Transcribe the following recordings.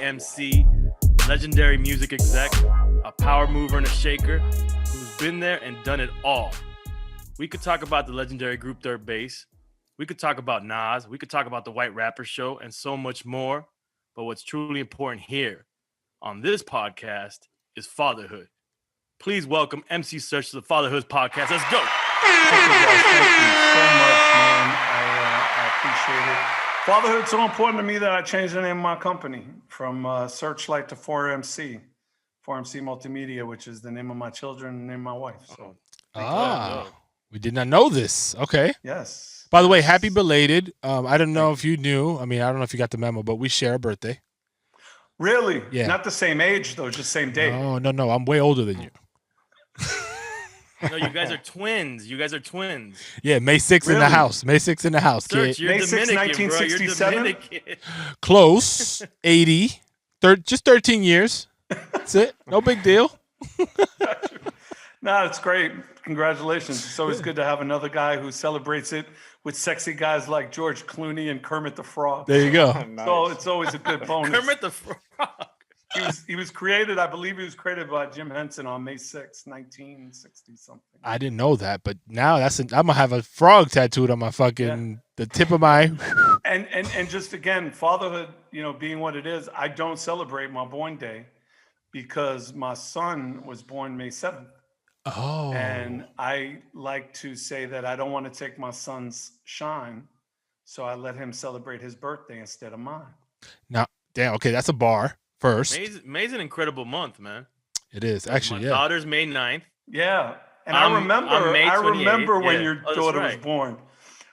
MC, legendary music exec, a power mover and a shaker who's been there and done it all. We could talk about the legendary group Third Base. We could talk about Nas. We could talk about the White Rapper Show and so much more. But what's truly important here on this podcast is fatherhood. Please welcome MC Serch to the Fatherhood podcast. Let's go. Thank you so much, man. I appreciate it. Fatherhood's so important to me that I changed the name of my company from Searchlight to 4MC. 4MC Multimedia, which is the name of my children and the name of my wife. So, we did not know this. Okay. yes. By the way, happy belated. I don't know if you knew. I mean, I don't know if you got the memo, but we share a birthday. Really? Yeah. Not the same age, though, just same day. No. I'm way older than you. No, you guys are twins. Yeah, May 6th in the house. May 6th in the house, Serch, kid. you're May 6th, Dominican, bro. You're 1967? Dominican. Close. 80. Just 13 years. That's it. No big deal. No, it's great. Congratulations. It's always good to have another guy who celebrates it with sexy guys like George Clooney and Kermit the Frog. There you go. Nice. So it's always a good bonus. Kermit the Frog. He was created, I believe he was created by Jim Henson on May 6th, 1960 something. I didn't know that, but now I'm gonna have a frog tattooed on my fucking the tip of my. And just again, fatherhood, being what it is, I don't celebrate my born day because my son was born May 7th. Oh. And I like to say that I don't want to take my son's shine, so I let him celebrate his birthday instead of mine. Now, damn. Okay, that's a bar first. May's an incredible month, man. It is actually. My daughter's May 9th. Yeah, and I'm I remember May 28th. when Yeah. your Oh, that's daughter was right. born,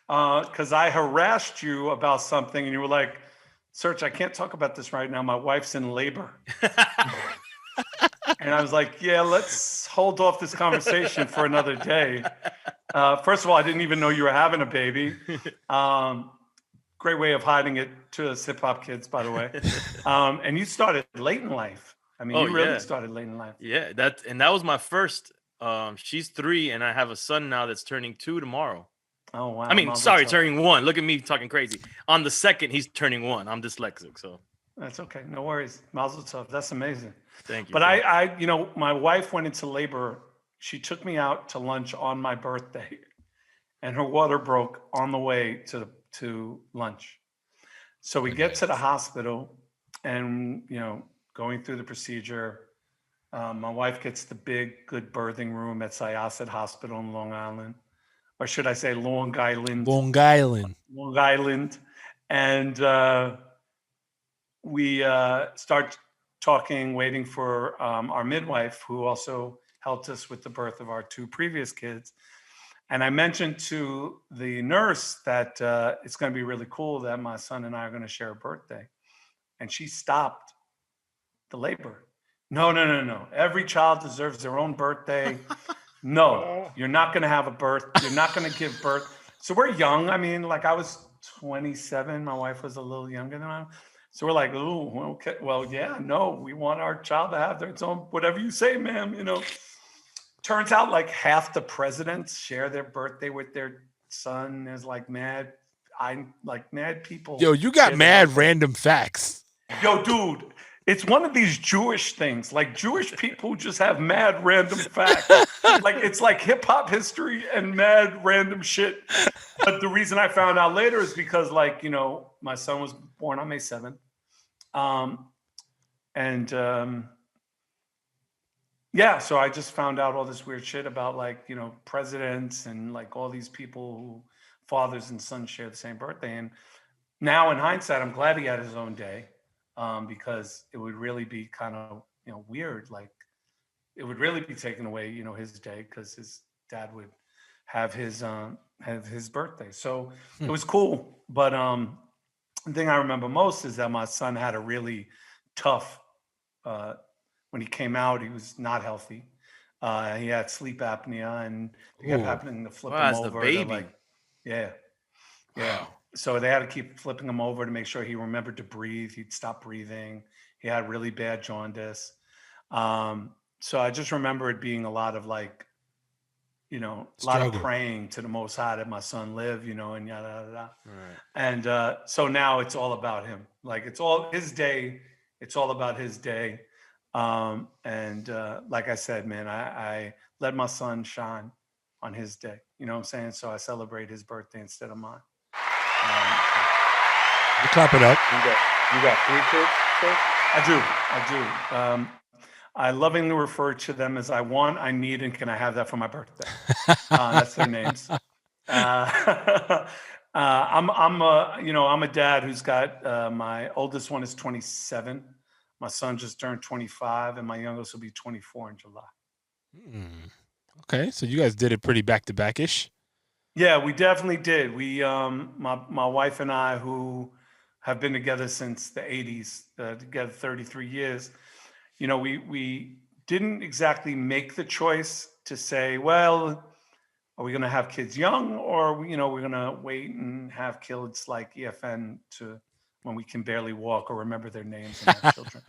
because I harassed you about something, and you were like, "Serch, I can't talk about this right now. My wife's in labor." And I was like, "Yeah, let's hold off this conversation for another day." First of all, I didn't even know you were having a baby. Great way of hiding it to us hip hop kids, by the way. And you started late in life. I mean, you really started late in life. Yeah, that was my first. She's 3, and I have a son now that's turning 2 tomorrow. Oh wow! I mean, Mazel sorry, tov. turning 1. Look at me talking crazy. On the 2nd, he's turning 1. I'm dyslexic, so That's okay. No worries. Mazel tov. That's amazing. thank you. But my wife went into labor. She took me out to lunch on my birthday, and her water broke on the way to lunch. So we get to the hospital, and going through the procedure. My wife gets the big, good birthing room at Syosset Hospital in Long Island, or should I say Long Island? Long Island. Long Island, and we start talking, waiting for our midwife, who also helped us with the birth of our 2 previous kids. And I mentioned to the nurse that it's going to be really cool that my son and I are going to share a birthday. And she stopped the labor. No. Every child deserves their own birthday. No, you're not going to have a birth. You're not going to give birth. So we're young. I mean, like I was 27. My wife was a little younger than I. So we're like, oh, okay. Well, yeah, no, we want our child to have its own, whatever you say, ma'am, Turns out like half the presidents share their birthday with their son. There's like mad people. Yo, you got mad random facts. Yo, dude, it's one of these Jewish things. Like Jewish people just have mad random facts. Like it's like hip hop history and mad random shit. But the reason I found out later is because my son was born on May 7th. So I just found out all this weird shit about presidents and like all these people who fathers and sons share the same birthday. And now in hindsight, I'm glad he had his own day because it would really be kind of, weird. Like it would really be taken away, his day because his dad would have his birthday. So it was cool. But the thing I remember most is that my son had a really tough when he came out, he was not healthy. He had sleep apnea, and it kept happening to flip him over. The baby. Yeah. So they had to keep flipping him over to make sure he remembered to breathe. He'd stop breathing. He had really bad jaundice. So I just remember it being a lot of a lot of praying to the Most High that my son live, and yada yada yada. Right. And so now it's all about him. Like it's all his day It's all about his day. Like I said, man, I let my son shine on his day. You know what I'm saying? So I celebrate his birthday instead of mine. You clap it up. You got 3 kids, Serch? I do. I lovingly refer to them as I want, I need, and can I have that for my birthday? That's their names. I'm a dad who's got my oldest one is 27. My son just turned 25, and my youngest will be 24 in July. Okay, so you guys did it pretty back-to-back-ish. Yeah, we definitely did. We, my wife and I, who have been together since the 80s, together 33 years, you know, we didn't exactly make the choice to say, well, are we going to have kids young, or, you know, we're going to wait and have kids like EFN to when we can barely walk or remember their names and have children.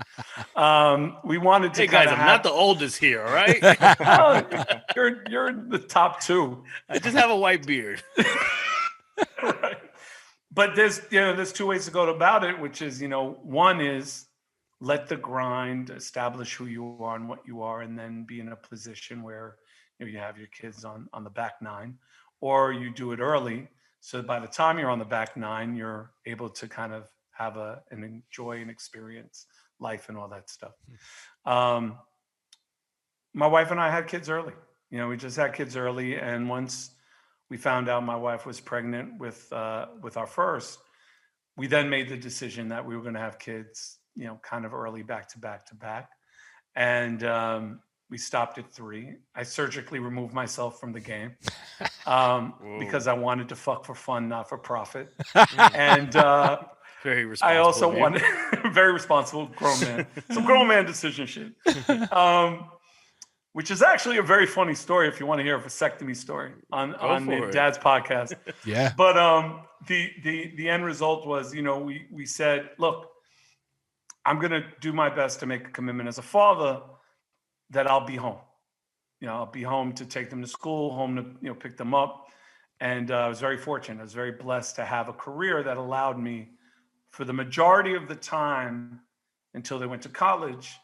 We wanted to Hey guys, I'm have, not the oldest here, all right? you're in the top 2. I just have a white beard. Right. But there's 2 ways to go about it, which is, you know, one is let the grind establish who you are and what you are, and then be in a position where, you know, you have your kids on the back 9, or you do it early. So by the time you're on the back 9, you're able to kind of have and enjoy and experience life and all that stuff. My wife and I had kids early. You know, we just had kids early, and once we found out my wife was pregnant with our first, we then made the decision that we were going to have kids, you know, kind of early, back to back to back, and we stopped at 3. I surgically removed myself from the game because I wanted to fuck for fun, not for profit, and. Very responsible. I also wanted very responsible grown man. Some grown man decision shit. Which is actually a very funny story if you want to hear a vasectomy story on Dad's podcast. Yeah. But the end result was, you know, we said, look, I'm gonna do my best to make a commitment as a father that I'll be home. You know, I'll be home to take them to school, home to, you know, pick them up. And I was very fortunate. I was very blessed to have a career that allowed me, for the majority of the time until they went to college,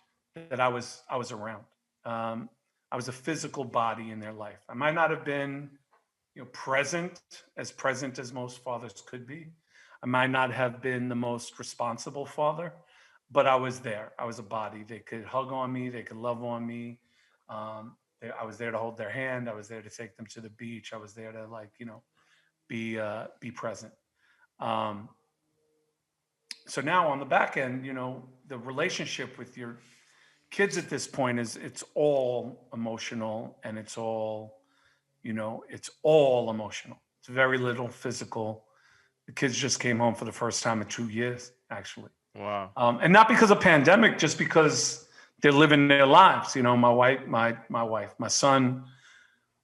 that I was around. I was a physical body in their life. I might not have been, you know, present as most fathers could be. I might not have been the most responsible father, but I was there. I was a body. They could hug on me. They could love on me. I was there to hold their hand. I was there to take them to the beach. I was there to, like, you know, be present. So now on the back end, you know, the relationship with your kids at this point it's all emotional, and it's all, you know, it's all emotional. It's very little physical. The kids just came home for the first time in 2 years, actually. Wow. And not because of pandemic, just because they're living their lives. You know, my son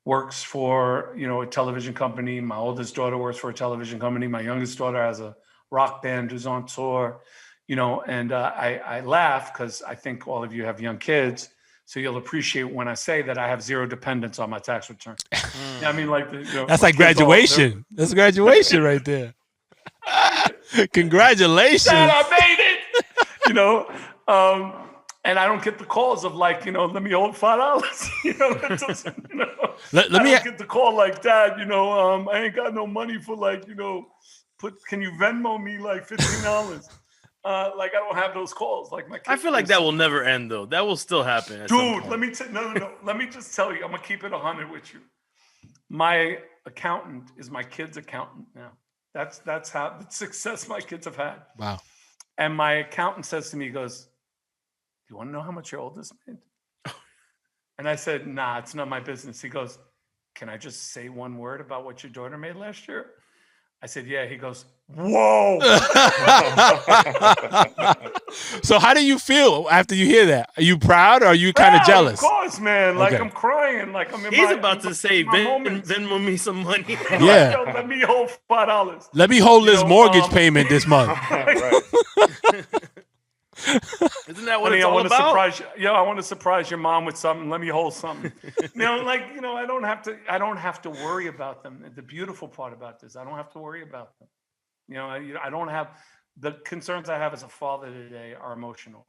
works for, you know, a television company. My oldest daughter works for a television company. My youngest daughter has a rock band who's on tour, you know, and I laugh because I think all of you have young kids, so you'll appreciate when I say that I have 0 dependents on my tax return. I mean, like, you know, That's like graduation. That's graduation right there. Congratulations. Dad, I made it. You know, and I don't get the calls of, like, you know, let me hold $5. You know, that doesn't, you know. Let me I don't get the call like, Dad, you know, I ain't got no money for, like, you know, can you Venmo me like $15? Like, I don't have those calls. Like, my kids, I feel like that will never end, though. That will still happen. At some dude, point. let me no. Let me just tell you, I'm gonna keep it 100 with you. My accountant is my kid's accountant now. That's how the success my kids have had. Wow. And my accountant says to me, he goes, "Do you want to know how much your oldest made?" And I said, "Nah, it's not my business." He goes, "Can I just say one word about what your daughter made last year?" I said, "Yeah." He goes, "Whoa." So how do you feel after you hear that? Are you proud, or are you kind of jealous? Of course, man. Like, Okay. I'm crying. Like, I'm in He's my, about to say, my moments. Venmo me some money. Yeah. Yo, let me hold $5. Let me hold this know, mortgage payment this month. Right. Isn't that what Honey, it's I all want to about? surprise you. Yo, I want to surprise your mom with something. Let me hold something. You know, like, you know, I don't have to worry about them. The beautiful part about this, I don't have to worry about them. You know, I don't have the concerns I have as a father today are emotional.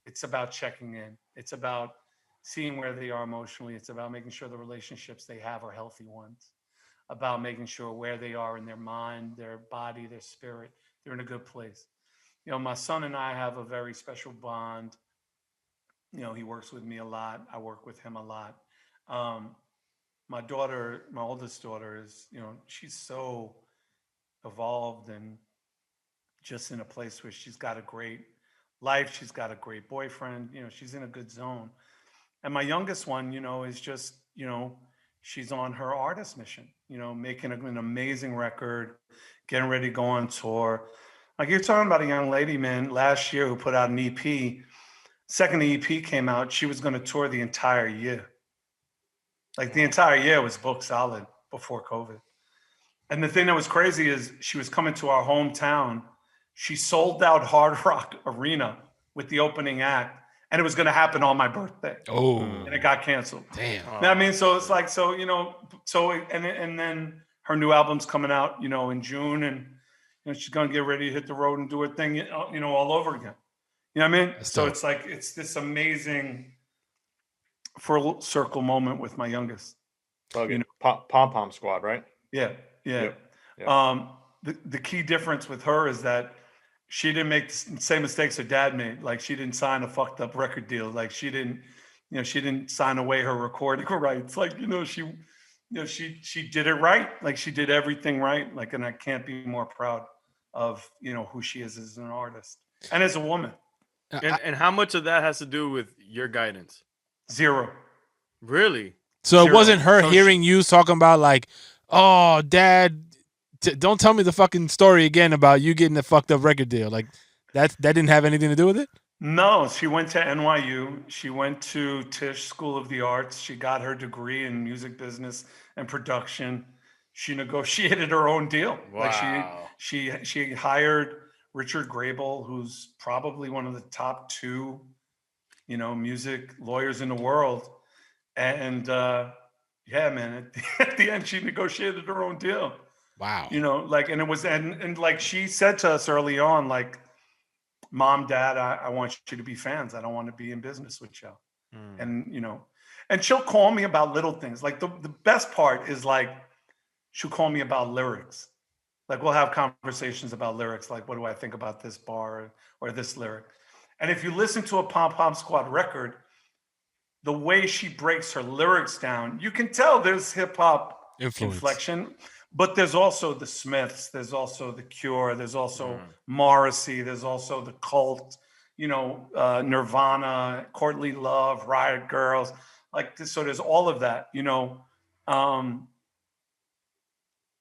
It's about checking in. It's about seeing where they are emotionally. It's about making sure the relationships they have are healthy ones. About making sure where they are in their mind, their body, their spirit, they're in a good place. You know, my son and I have a very special bond. You know, he works with me a lot. I work with him a lot. Um, my daughter, my oldest daughter is, you know, she's so evolved and just in a place where she's got a great life. She's got a great boyfriend. You know, she's in a good zone. And my youngest one, you know, is just, you know, she's on her artist mission, you know, making an amazing record, getting ready to go on tour. Like you're talking about a young lady, man, last year who put out an EP. Second the EP came out, she was going to tour the entire year. Like the entire year was booked solid before COVID. And the thing that was crazy is she was coming to our hometown. She sold out Hard Rock Arena with the opening act, and it was going to happen on my birthday. Oh, And it got canceled. damn. You know what I mean? So it's like, so, you know, so, and then her new album's coming out, you know, in June, and, you know, she's going to get ready to hit the road and do her thing, you know, all over again. You know what I mean? That's So dope. it's like, it's this amazing full circle moment with my youngest. Okay. You know. Pom Pom Squad, right? Yeah. Yeah. Yep, yep. The key difference with her is that she didn't make the same mistakes her dad made. Like she didn't sign a fucked up record deal. Like she didn't sign away her recording rights. Like, you know, she did it right. Like she did everything right. Like, and I can't be more proud of, you know, who she is as an artist and as a woman. And how much of that has to do with your guidance? Zero. Really? So it Zero. wasn't her So hearing you talking about like, oh, dad, don't tell me the fucking story again about you getting a fucked up record deal. Like that didn't have anything to do with it? No, she went to NYU. She went to Tisch School of the Arts. She got her degree in music business and production. She negotiated her own deal. Wow. Like she hired Richard Grable, who's probably one of the top two, you know, music lawyers in the world. And yeah, man, at the end, she negotiated her own deal. Wow. You know, like, and it was, and like she said to us early on, like, Mom, Dad, I want you to be fans. I don't want to be in business with you. And, you know, and she'll call me about little things. Like the best part is like, she'll call me about lyrics. Like we'll have conversations about lyrics. Like, what do I think about this bar or this lyric? And if you listen to a Pom Pom Squad record, the way she breaks her lyrics down, you can tell there's hip hop inflection. But there's also the Smiths, there's also the Cure, there's also Morrissey, there's also the Cult, you know, Nirvana, Courtney Love, Riot Girls, like this. So there's all of that, you know.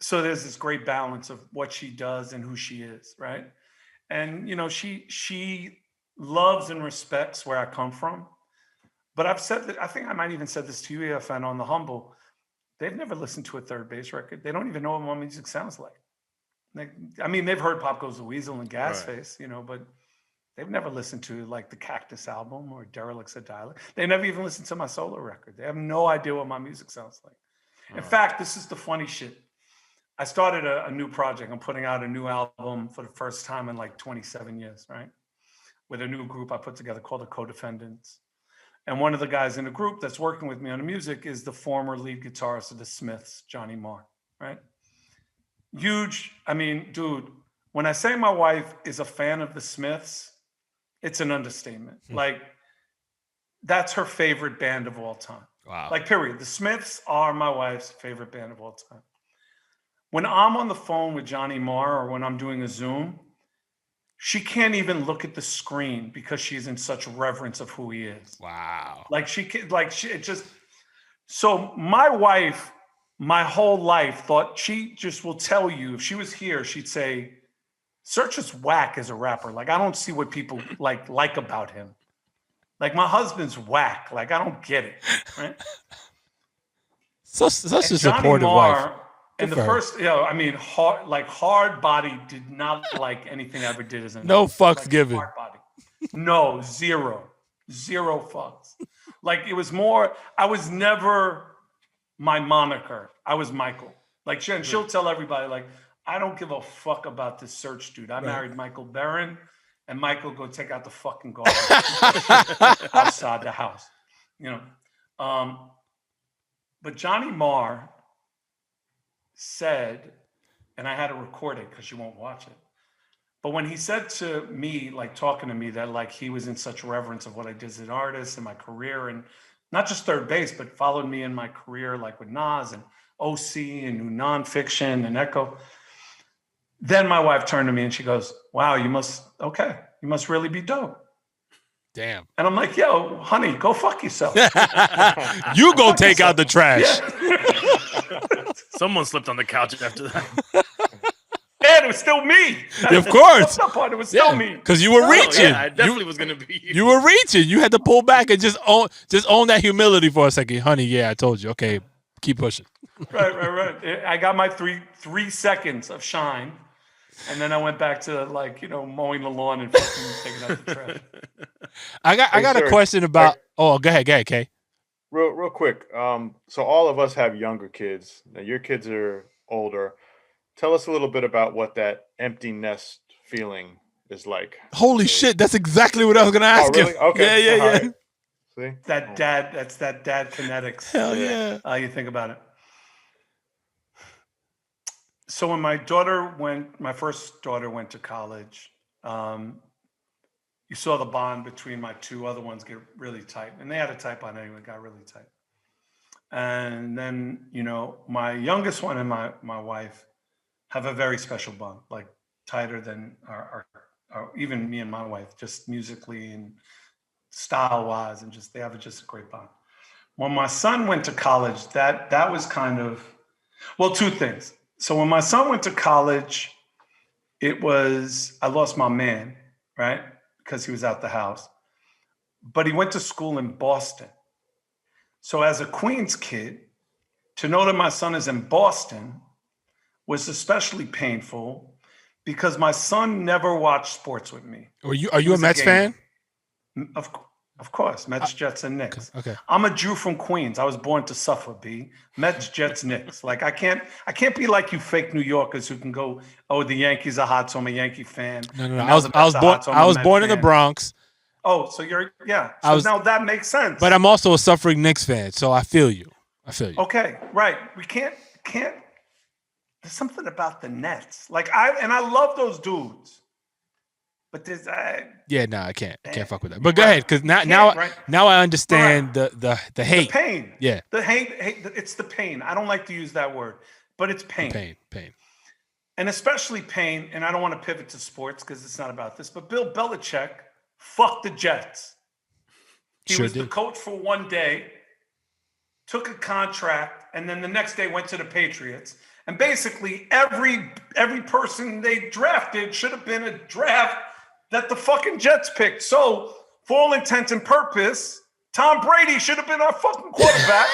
So there's this great balance of what she does and who she is, right? And you know, she loves and respects where I come from. But I've said that, I think I might even said this to you, EFN, on The Humble. They've never listened to a Third Base record. They don't even know what my music sounds like. I mean, they've heard Pop Goes the Weasel and Gasface, you know, but they've never listened to like the Cactus album or Derelicts of Dialect. They never even listened to my solo record. They have no idea what my music sounds like. In fact, this is the funny shit. I started a new project. I'm putting out a new album for the first time in like 27 years, right? With a new group I put together called the Co-Defendants. And one of the guys in the group that's working with me on the music is the former lead guitarist of the Smiths, Johnny Marr, right? Huge. I mean, dude, when I say my wife is a fan of the Smiths, it's an understatement. Like, that's her favorite band of all time. Wow. Like, period. The Smiths are my wife's favorite band of all time. When I'm on the phone with Johnny Marr or when I'm doing a Zoom, she can't even look at the screen because she's in such reverence of who he is. Wow. It just, so my wife, my whole life thought, she just will tell you, if she was here, she'd say, Serch is whack as a rapper. Like, I don't see what people like about him. Like, my husband's whack. Like, I don't get it, right? Such a Johnny supportive Marr, wife. and the first, you know, I mean, hard body did not like anything I ever did as a No fucks like, given. Hard body. No, zero fucks. Like it was more, I was never my moniker. I was Michael. Like she'll tell everybody, like, I don't give a fuck about this Serch dude. I married Michael Barron. and Michael go take out the fucking garbage outside the house, you know. But Johnny Marr said, and I had to record it because you won't watch it. But when he said to me, like talking to me, that like he was in such reverence of what I did as an artist and my career, and not just third base, but followed me in my career, like with Nas and OC and New Nonfiction and Echo. Then my wife turned to me and she goes, "Wow, you must really be dope." Damn. And I'm like, "Yo, honey, go fuck yourself." You go take out the trash. Someone slipped on the couch after that. And it was still me. Of course. That part, it was still me. Because you were Oh, reaching. yeah, I definitely was gonna be you. You were reaching. You had to pull back and just own that humility for a second. Honey, yeah, I told you. Okay, keep pushing. Right. I got my three seconds of shine. And then I went back to like, mowing the lawn and fucking taking out the trash. I got a Serch, question about go ahead, Kay. Real quick. So all of us have younger kids. Now your kids are older. Tell us a little bit about what that empty nest feeling is like. Holy shit, that's exactly what I was gonna ask really? him. Okay. Yeah. All right. See? That's that dad kinetics. Hell yeah. You think about it. So when my first daughter went to college, you saw the bond between my two other ones get really tight. And they had a tight bond anyway, got really tight. And then, my youngest one and my wife have a very special bond, like tighter than our even me and my wife, just musically and style-wise, and they have just a great bond. When my son went to college, that was kind of, well, two things. So when my son went to college, I lost my man, right? Because he was out the house. But he went to school in Boston. So as a Queens kid, to know that my son is in Boston was especially painful because my son never watched sports with me. Are you a Mets fan? Of course, Mets, Jets, and Knicks. Okay. I'm a Jew from Queens. I was born to suffer, B. Mets, Jets, Knicks. Like I can't be like you fake New Yorkers who can go, "Oh, the Yankees are hot, so I'm a Yankee fan." No. I was born in the Bronx. Oh, so now that makes sense. But I'm also a suffering Knicks fan, so I feel you. Okay, right. We can't. There's something about the Nets. Like I love those dudes. But there's I can't. I can't fuck with that. But go ahead, because now I understand the hate. The pain. Yeah. The hate. It's the pain. I don't like to use that word, but it's pain. Pain. And especially pain. And I don't want to pivot to sports because it's not about this. But Bill Belichick fucked the Jets. He was the coach for one day, took a contract, and then the next day went to the Patriots. And basically, every person they drafted should have been a draft that the fucking Jets picked. So, for all intents and purpose, Tom Brady should have been our fucking quarterback.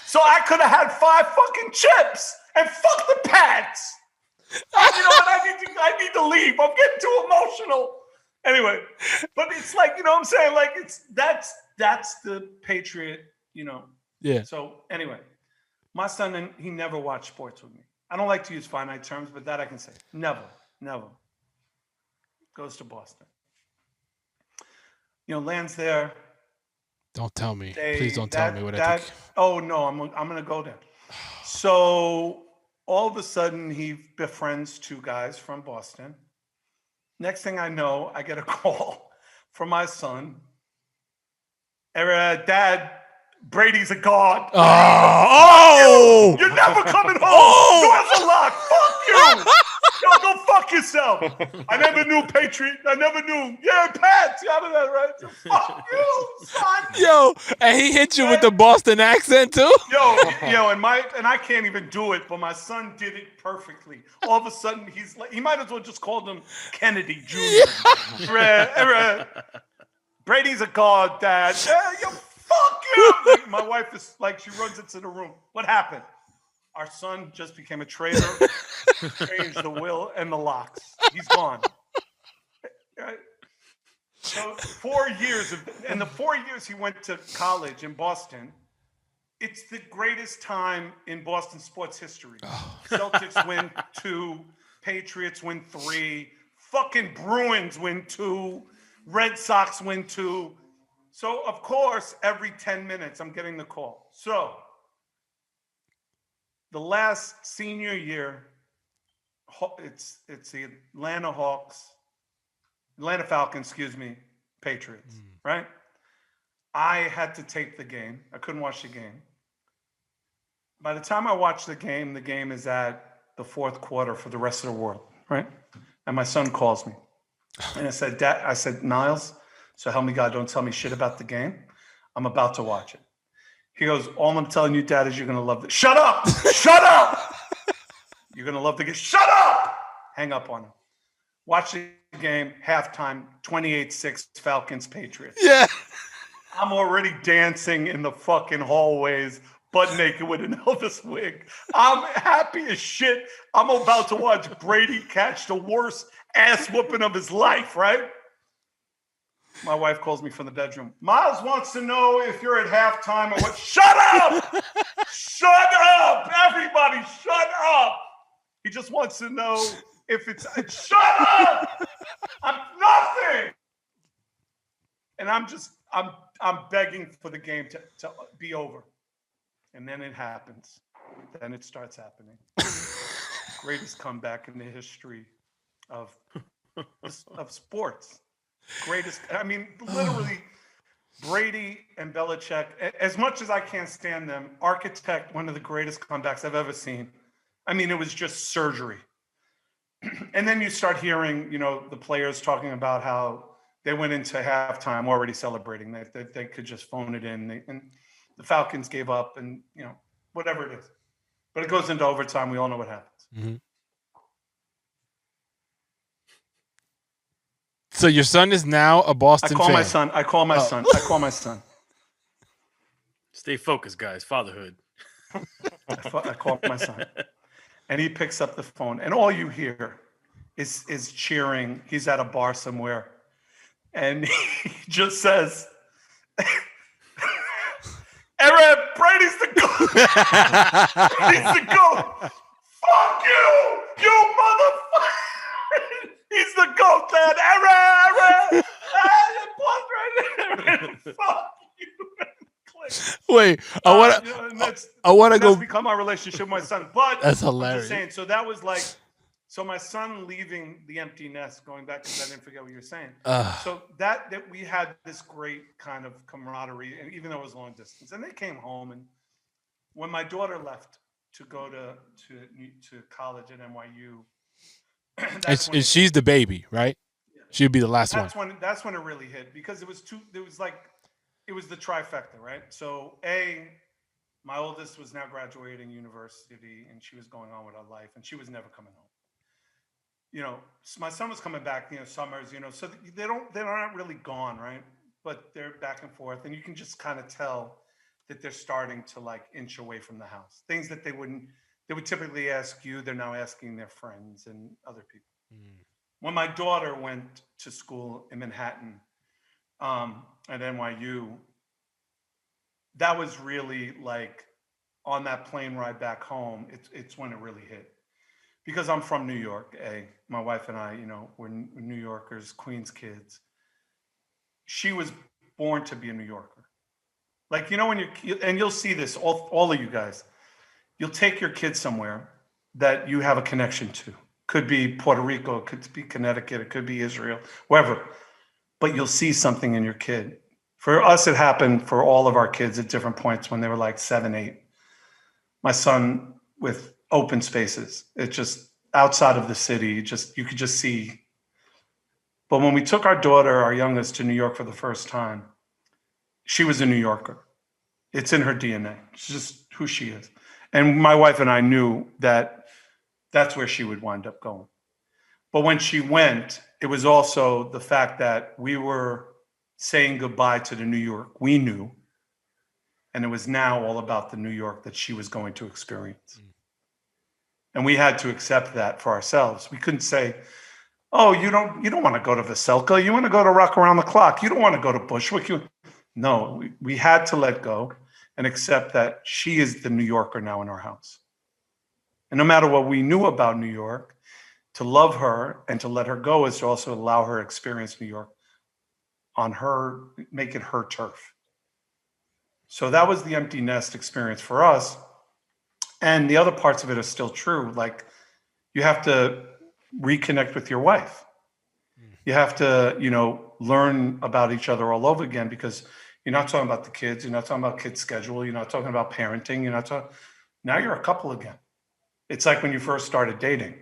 So I could have had 5 fucking chips and fuck the Pats. You know what? I need to leave. I'm getting too emotional. Anyway, but it's like, you know what I'm saying? Like that's the Patriot, Yeah. So anyway, my son, he never watched sports with me. I don't like to use finite terms, but that I can say. Never. Goes to Boston. Lands there. Don't tell me. Please don't tell me what I think. Oh no, I'm gonna go there. So all of a sudden he befriends 2 guys from Boston. Next thing I know, I get a call from my son. Dad, Brady's a god. Oh! You're never coming home. Doors are locked. Fuck you. Yo, go fuck yourself. I never knew Patriot. I never knew. Yeah, Pats. You out of that, right? So fuck you, son. Yo, and he hit you with the Boston accent too? Yo, and I can't even do it, but my son did it perfectly. All of a sudden, he's like, he might as well just called him Kennedy Jr. Brady's a god, Dad. Yeah, yo, fuck you. Like, my wife is like, she runs into the room. What happened? Our son just became a traitor, changed the will and the locks. He's gone. So 4 years, and the 4 years he went to college in Boston, it's the greatest time in Boston sports history. Celtics win 2, Patriots win 3, Fucking Bruins win 2. Red Sox win 2. So, of course, every 10 minutes, I'm getting the call. So, the last senior year, it's the Atlanta Falcons, Patriots, right? I had to tape the game. I couldn't watch the game. By the time I watched the game is at the fourth quarter for the rest of the world, right? And my son calls me. And I said, Dad, Niles, so help me God, don't tell me shit about the game. I'm about to watch it. He goes, all I'm telling you, Dad, is you're going to love it. Shut up! Shut up! You're going to love the game. Shut up! Hang up on him. Watch the game, halftime, 28-6, Falcons, Patriots. Yeah. I'm already dancing in the fucking hallways, butt naked with an Elvis wig. I'm happy as shit. I'm about to watch Brady catch the worst ass whooping of his life, right? My wife calls me from the bedroom. Miles wants to know if you're at halftime or what. Shut up! Shut up! Everybody, shut up! He just wants to know if it's. Shut up! I'm nothing. And I'm begging for the game to be over. And then it happens. Then it starts happening. Greatest comeback in the history of sports. Greatest, I mean, literally, Brady and Belichick, as much as I can't stand them, architect one of the greatest comebacks I've ever seen. I mean, it was just surgery. And then you start hearing, the players talking about how they went into halftime already celebrating, that they could just phone it in. And the Falcons gave up and, whatever it is. But it goes into overtime. We all know what happens. Mm-hmm. So your son is now a Boston fan. I call my son. Stay focused, guys. Fatherhood. I call my son. And he picks up the phone. And all you hear is cheering. He's at a bar somewhere. And he just says, Aaron, Brady's the GOAT. Brady's the GOAT. Fuck you, you motherfucker. He's the GOAT, Dad. Aaron. Fuck you. Wait, I want to go. That's become our relationship with my son. But that's I'm hilarious. just saying, so that was like, so my son leaving the empty nest, going back because I didn't forget what you were saying. So that we had this great kind of camaraderie, and even though it was long distance, and they came home, and when my daughter left to go to college at NYU, and she's the baby, right? Yeah. She'd be the last one. That's when it really hit, because it was the trifecta, right? So my oldest was now graduating university, and she was going on with her life, and she was never coming home. My son was coming back, summers, so they're not really gone, right? But they're back and forth, and you can just kind of tell that they're starting to like inch away from the house. Things that they would typically ask you, they're now asking their friends and other people. When my daughter went to school in Manhattan, at NYU, that was really like on that plane ride back home, it's when it really hit. Because I'm from New York, my wife and I, we're New Yorkers, Queens kids. She was born to be a New Yorker. Like, and you'll see this, all of you guys, you'll take your kids somewhere that you have a connection to. Could be Puerto Rico, it could be Connecticut, it could be Israel, wherever. But you'll see something in your kid. For us, it happened for all of our kids at different points when they were like 7, 8. My son with open spaces. It's just outside of the city, you could just see. But when we took our daughter, our youngest, to New York for the first time, she was a New Yorker. It's in her DNA. It's just who she is. And my wife and I knew that that's where she would wind up going. But when she went, it was also the fact that we were saying goodbye to the New York we knew. And it was now all about the New York that she was going to experience. And we had to accept that for ourselves. We couldn't say, oh, you don't want to go to Veselka. You want to go to Rock Around the Clock. You don't want to go to Bushwick. No, we had to let go and accept that she is the New Yorker now in our house. And no matter what we knew about New York, to love her and to let her go is to also allow her to experience New York on her, make it her turf. So that was the empty nest experience for us. And the other parts of it are still true. Like, you have to reconnect with your wife. You have to, learn about each other all over again, because you're not talking about the kids. You're not talking about kids' schedule. You're not talking about parenting. You're not talking. Now you're a couple again. It's like when you first started dating,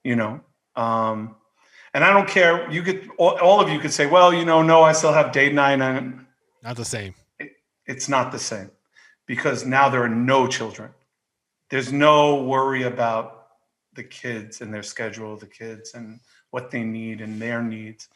and I don't care. You could, all of you could say, well, no, I still have date night. And Not the same. it's not the same, because now there are no children. There's no worry about the kids and their schedule, the kids and what they need and their needs.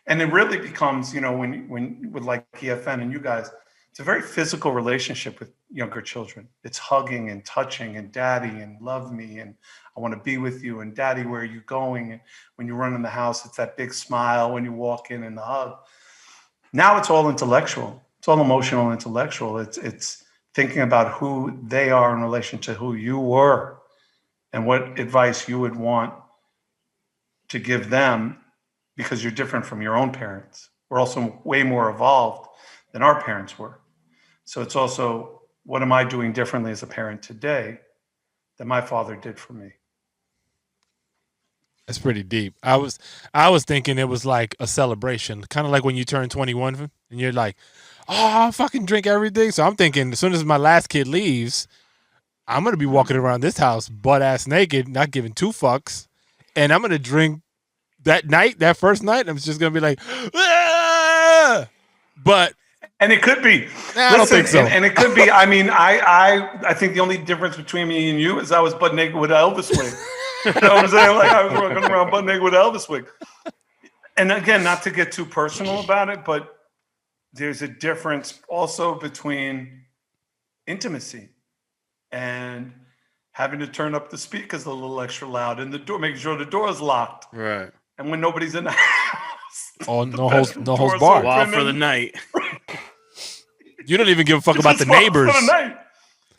And it really becomes, when with like EFN and you guys, it's a very physical relationship with younger children. It's hugging and touching and daddy and love me and I want to be with you and daddy, where are you going? And when you run in the house, it's that big smile when you walk in and the hug. Now it's all intellectual. It's all emotional, intellectual. It's thinking about who they are in relation to who you were and what advice you would want to give them, because you're different from your own parents. We're also way more evolved than our parents were. So it's also, what am I doing differently as a parent today that my father did for me? That's pretty deep. I was thinking it was like a celebration, kind of like when you turn 21 and you're like, oh, I'll fucking drink everything. So I'm thinking as soon as my last kid leaves, I'm going to be walking around this house butt ass naked, not giving two fucks. And I'm going to drink that first night. I'm just going to be like, ah! But. And it could be. I don't think so. And it could be. I mean, I think the only difference between me and you is I was butt naked with an Elvis wig. You know what I'm saying? Like, I was walking around butt naked with an Elvis wig. And again, not to get too personal about it, but there's a difference also between intimacy and having to turn up the speakers a little extra loud and the door, making sure the door is locked. Right. And when nobody's in the house. Oh, no holds barred. Wild for the night. You don't even give a fuck about the neighbors. For the night.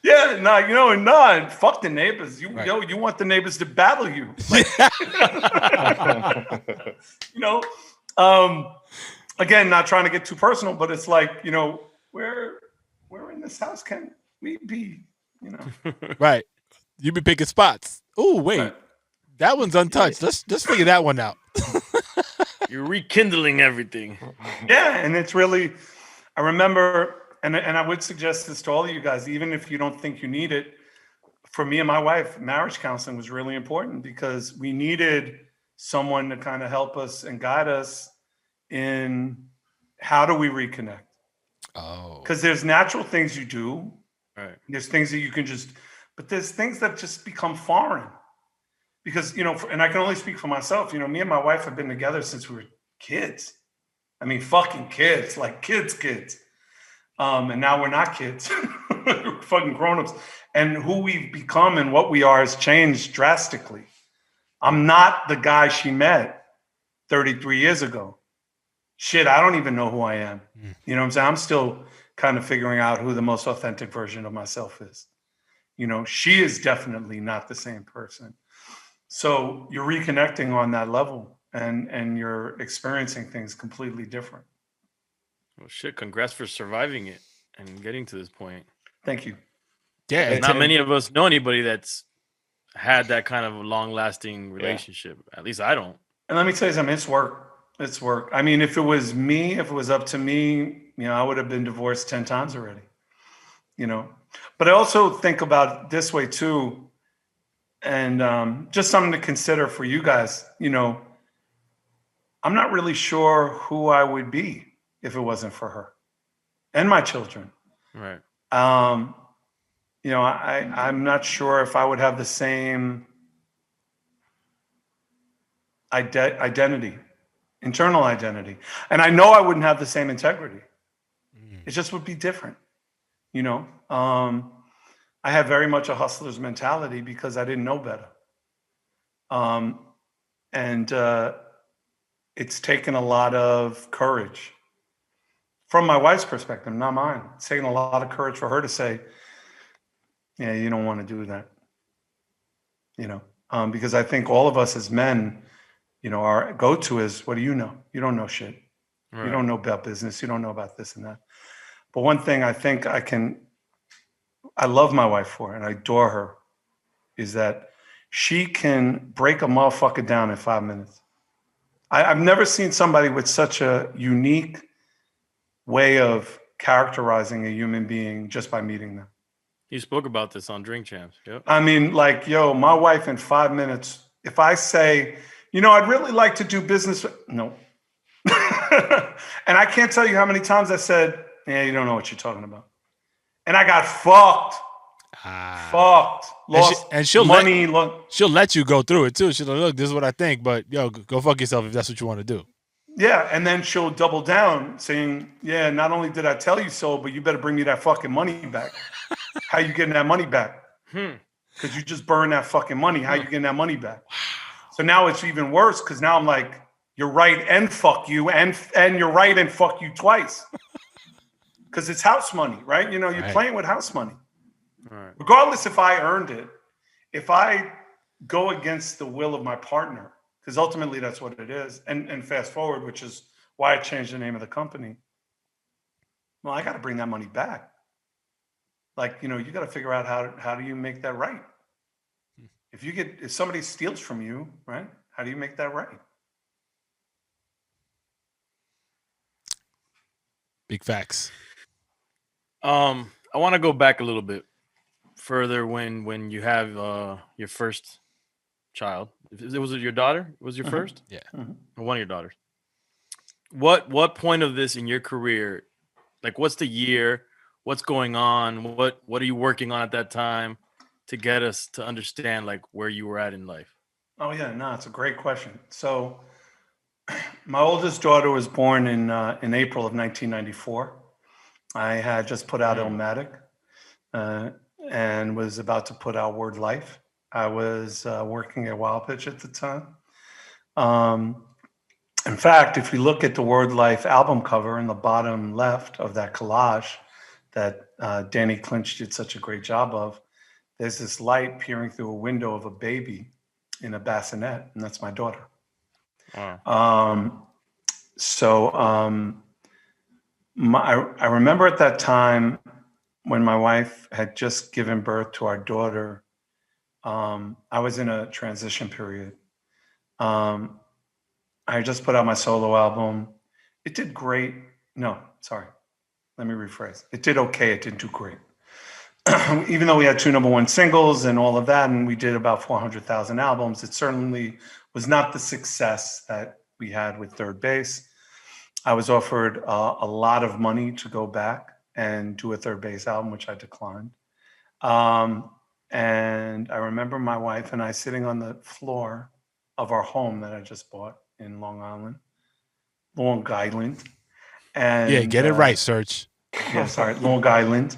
Yeah, fuck the neighbors. You want the neighbors to battle you. Again, not trying to get too personal, but it's like, where in this house can we be? Right. You be picking spots. Oh, wait. Right. That one's untouched. Yeah. Let's figure that one out. You're rekindling everything. Yeah, and it's really, I remember, and I would suggest this to all of you guys, even if you don't think you need it. For me and my wife, marriage counseling was really important, because we needed someone to kind of help us and guide us in how do we reconnect. Oh. Because there's natural things you do. Right. There's things that you can but there's things that just become foreign. Because, and I can only speak for myself, me and my wife have been together since we were kids. I mean, fucking kids, like kids. And now we're not kids. We're fucking grown-ups. And who we've become and what we are has changed drastically. I'm not the guy she met 33 years ago. Shit, I don't even know who I am. You know what I'm saying? I'm still kind of figuring out who the most authentic version of myself is. She is definitely not the same person. So you're reconnecting on that level, and you're experiencing things completely different. Well, shit, congrats for surviving it and getting to this point. Thank you. Yeah. Not many of us know anybody that's had that kind of long-lasting relationship. Yeah. At least I don't. And let me tell you something, it's work. It's work. I mean, if it was up to me, I would have been divorced 10 times already, But I also think about it this way too, and just something to consider for you guys. I'm not really sure who I would be if it wasn't for her and my children. Right. I'm not sure if I would have the same identity, internal identity. And I know I wouldn't have the same integrity. It just would be different. I have very much a hustler's mentality because I didn't know better. And it's taken a lot of courage from my wife's perspective, not mine. It's taken a lot of courage for her to say, yeah, you don't want to do that. because I think all of us as men, our go-to is, what do you know? You don't know shit. Right. You don't know about business. You don't know about this and that. But one thing I think I love my wife for, and I adore her, is that she can break a motherfucker down in 5 minutes. I've never seen somebody with such a unique way of characterizing a human being just by meeting them. You spoke about this on Drink Champs. Yep. I mean, like, my wife in 5 minutes, if I say, I'd really like to do business with, no. And I can't tell you how many times I said, yeah, you don't know what you're talking about. And I got fucked. Lost and she'll money. She'll let you go through it too. She'll like, look, this is what I think, but go fuck yourself if that's what you want to do. Yeah, and then she'll double down saying, yeah, not only did I tell you so, but you better bring me that fucking money back. How you getting that money back? Because you just burned that fucking money. How you getting that money back? So now it's even worse because now I'm like, you're right and fuck you, and you're right and fuck you twice. Because it's house money, right? You're Right. playing with house money. Right. Regardless if I earned it, if I go against the will of my partner, because ultimately that's what it is, and fast forward, which is why I changed the name of the company. Well, I got to bring that money back. Like, you got to figure out how do you make that right? If somebody steals from you, right? How do you make that right? Big facts. I want to go back a little bit further when you have your first child. Was it your daughter? Was your first? Yeah. Or one of your daughters. What point of this in your career, like what's the year? What's going on? What are you working on at that time to get us to understand like where you were at in life? Oh yeah, no, it's a great question. So my oldest daughter was born in April of 1994. I had just put out Illmatic and was about to put out Word Life. I was working at Wild Pitch at the time. In fact, if you look at the Word Life album cover in the bottom left of that collage that Danny Clinch did such a great job of, there's this light peering through a window of a baby in a bassinet, and that's my daughter. Wow. I remember at that time when my wife had just given birth to our daughter, I was in a transition period. I just put out my solo album. It did great. No, sorry. Let me rephrase. It did okay. It didn't do great. Even though we had 2 #1 singles and all of that, and we did about 400,000 albums, it certainly was not the success that we had with Third Base. I was offered a lot of money to go back and do a Third Base album, which I declined. And I remember my wife and I sitting on the floor of our home that I just bought in Long Island. And, Yeah, get it right, Serch. Yeah, sorry, Long Island,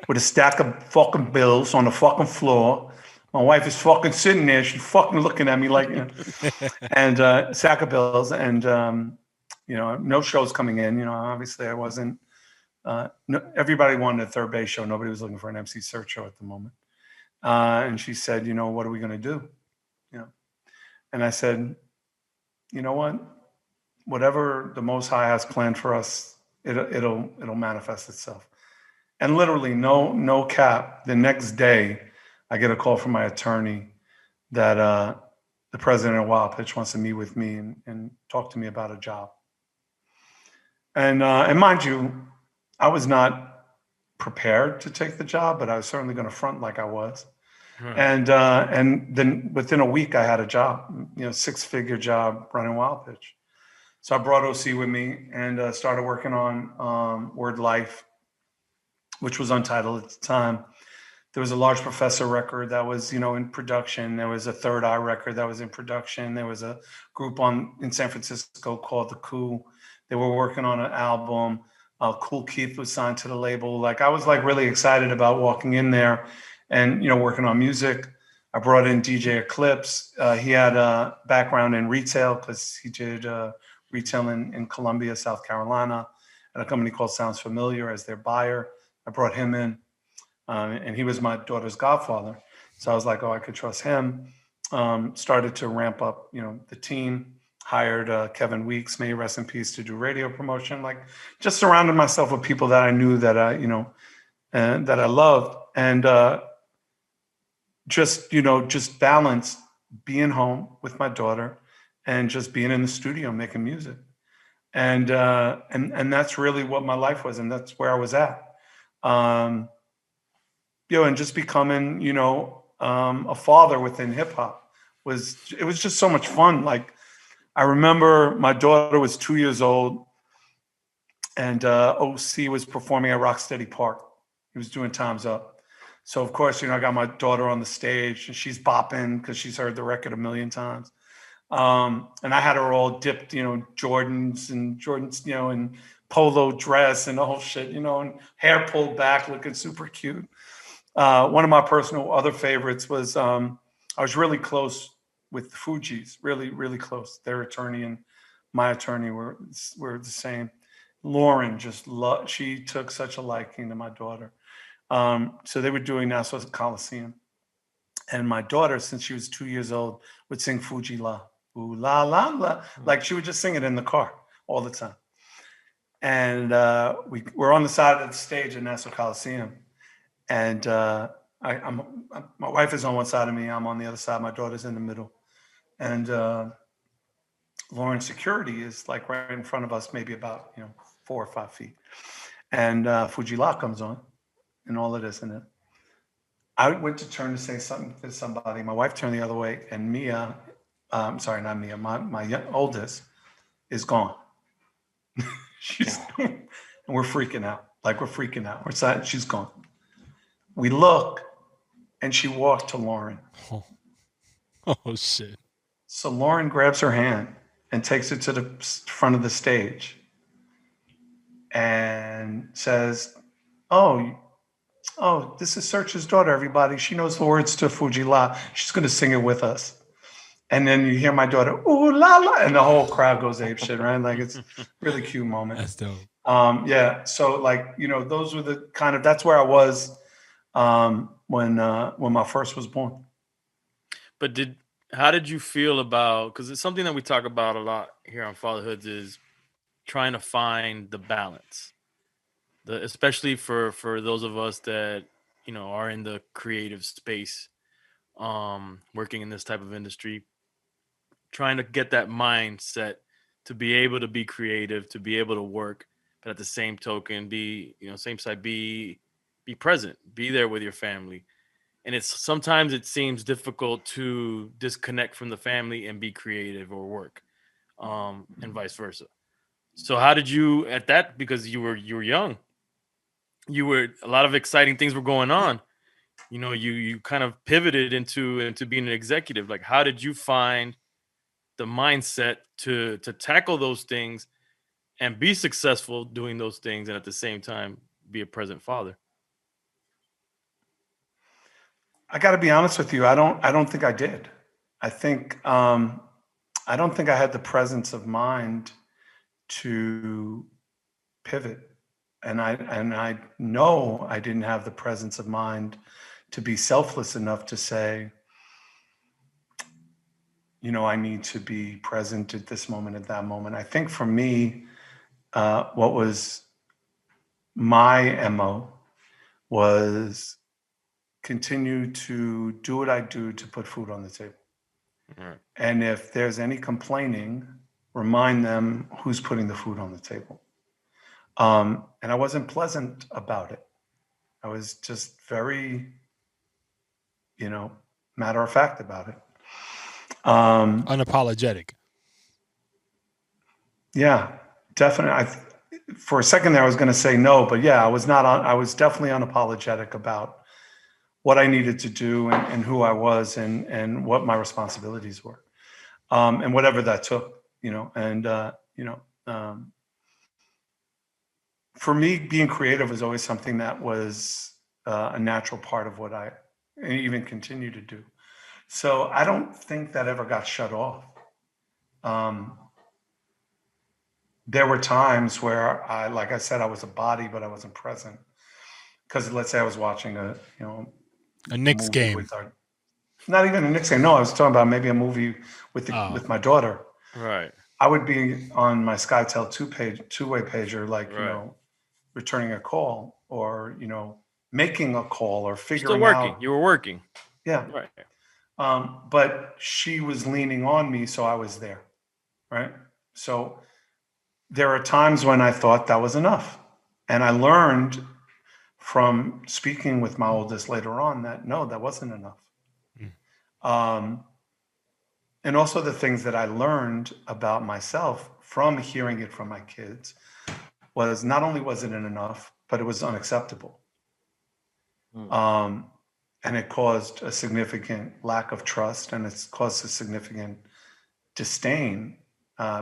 with a stack of fucking bills on the fucking floor. My wife is fucking sitting there. She's fucking looking at me like, and a sack of bills, and no shows coming in. Obviously I wasn't. Everybody wanted a Third Base show. Nobody was looking for an MC Serch show at the moment. And she said, what are we going to do? And I said, you know what? Whatever the Most High has planned for us, it'll manifest itself. And literally, no cap. The next day, I get a call from my attorney that the president of Wild Pitch wants to meet with me and talk to me about a job. And mind you, I was not prepared to take the job, but I was certainly going to front like I was. And then within a week, I had a job, 6-figure job running Wild Pitch. So I brought OC with me and started working on Word Life, which was Untitled at the time. There was a Large Professor record that was, in production. There was a Third Eye record that was in production. There was a group in San Francisco called The Coup. They were working on an album. Cool Keith was signed to the label. Like, I was really excited about walking in there and, working on music. I brought in DJ Eclipse. He had a background in retail because he did retail in Columbia, South Carolina, at a company called Sounds Familiar as their buyer. I brought him in, and he was my daughter's godfather. So I was like, oh, I could trust him. started to ramp up, the team, hired Kevin Weeks, may he rest in peace, to do radio promotion, like just surrounded myself with people that I knew that and that I loved. And just balance being home with my daughter and just being in the studio making music. And that's really what my life was, and that's where I was at. And just becoming, a father within hip hop was just so much fun. Like, I remember my daughter was 2 years old, and OC was performing at Rocksteady Park. He was doing Time's Up. So of course, I got my daughter on the stage, and she's bopping because she's heard the record a million times. And I had her all dipped, Jordans, and polo dress and the whole shit, and hair pulled back, looking super cute. One of my personal other favorites was I was really close with the Fugees, really, really close. Their attorney and my attorney were the same. Lauren she took such a liking to my daughter. So they were doing Nassau Coliseum. And my daughter, since she was 2 years old, would sing Fuji La. Ooh, la, la, la. Like, she would just sing it in the car all the time. And we're on the side of the stage at Nassau Coliseum. And my wife is on one side of me. I'm on the other side. My daughter's in the middle. And Lauren's security is like right in front of us, maybe about 4 or 5 feet. And Fuji La comes on, and all it is in it. I went to turn to say something to somebody. My wife turned the other way, and Mia, I'm sorry, not Mia, my oldest is gone. And we're freaking out. Like, we're freaking out. We're sad. She's gone. We look, and she walked to Lauren. Oh, shit. So Lauren grabs her hand and takes it to the front of the stage and says, oh, this is Serch's daughter, everybody. She knows the words to Fuji La. She's going to sing it with us. And then you hear my daughter, ooh, la, la, and the whole crowd goes apeshit, right? Like, it's a really cute moment. That's dope. Yeah. So, like, those were the that's where I was when my first was born. But how did you feel about, because it's something that we talk about a lot here on Fatherhoods, is trying to find the balance, especially for those of us that are in the creative space, working in this type of industry, trying to get that mindset to be able to be creative, to be able to work, but at the same token be present, be there with your family. And sometimes it seems difficult to disconnect from the family and be creative or work, and vice versa. So how did you, at that, because you were young, a lot of exciting things were going on. You kind of pivoted into being an executive. Like, how did you find the mindset to tackle those things and be successful doing those things, and at the same time be a present father? I got to be honest with you. I don't think I did. I think I don't think I had the presence of mind to pivot, and I know I didn't have the presence of mind to be selfless enough to say, I need to be present at this moment, at that moment. I think for me, what was my MO was continue to do what I do to put food on the table. Right. And if there's any complaining, remind them who's putting the food on the table. And I wasn't pleasant about it. I was just very, matter of fact about it. Unapologetic. Yeah, definitely. For a second there, I was going to say no, but yeah, I was definitely unapologetic about what I needed to do and who I was and what my responsibilities were, and whatever that took, for me, being creative was always something that was a natural part of what I even continue to do. So I don't think that ever got shut off. There were times where like I said, I was a body, but I wasn't present. Because let's say I was watching a Knicks movie game. with our not even a nickname. No, I was talking about maybe a movie with with my daughter. Right. I would be on my SkyTel two-way pager, like, Right. returning a call or, making a call or Still figuring working. out. You were working. Yeah. Right. But she was leaning on me, so I was there. Right. So there are times when I thought that was enough. And I learned from speaking with my oldest later on that no, that wasn't enough. And also the things that I learned about myself from hearing it from my kids was not only wasn't it enough, but it was unacceptable. And it caused a significant lack of trust, and it's caused a significant disdain